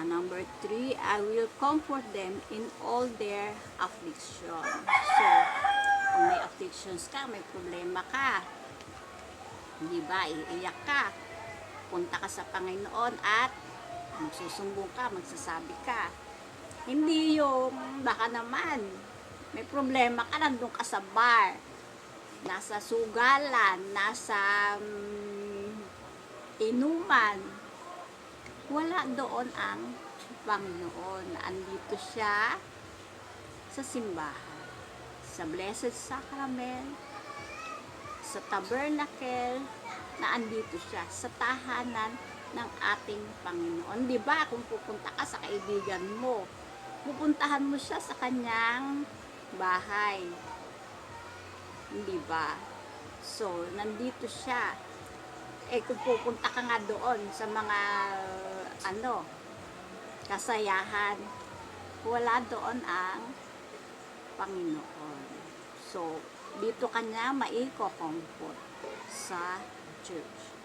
Number 3, I will comfort them in all their affliction. So, kung may afflictions ka, may problema ka, di ba, iiyak ka, punta ka sa Panginoon at magsusumbong ka, magsasabi ka. Hindi yung baka naman, may problema ka, nandun ka sa bar, nasa sugalan, nasa inuman, wala doon ang Panginoon. Andito siya sa simbahan, sa Blessed Sacrament, sa tabernacle, na andito siya sa tahanan ng ating Panginoon. Di ba, kung pupunta ka sa kaibigan mo, pupuntahan mo siya sa kanyang bahay. Di ba? So, nandito siya. Kung pupunta ka nga doon sa mga kasayahan, wala doon ang Panginoon. So, dito kanya maiko-comfort sa church.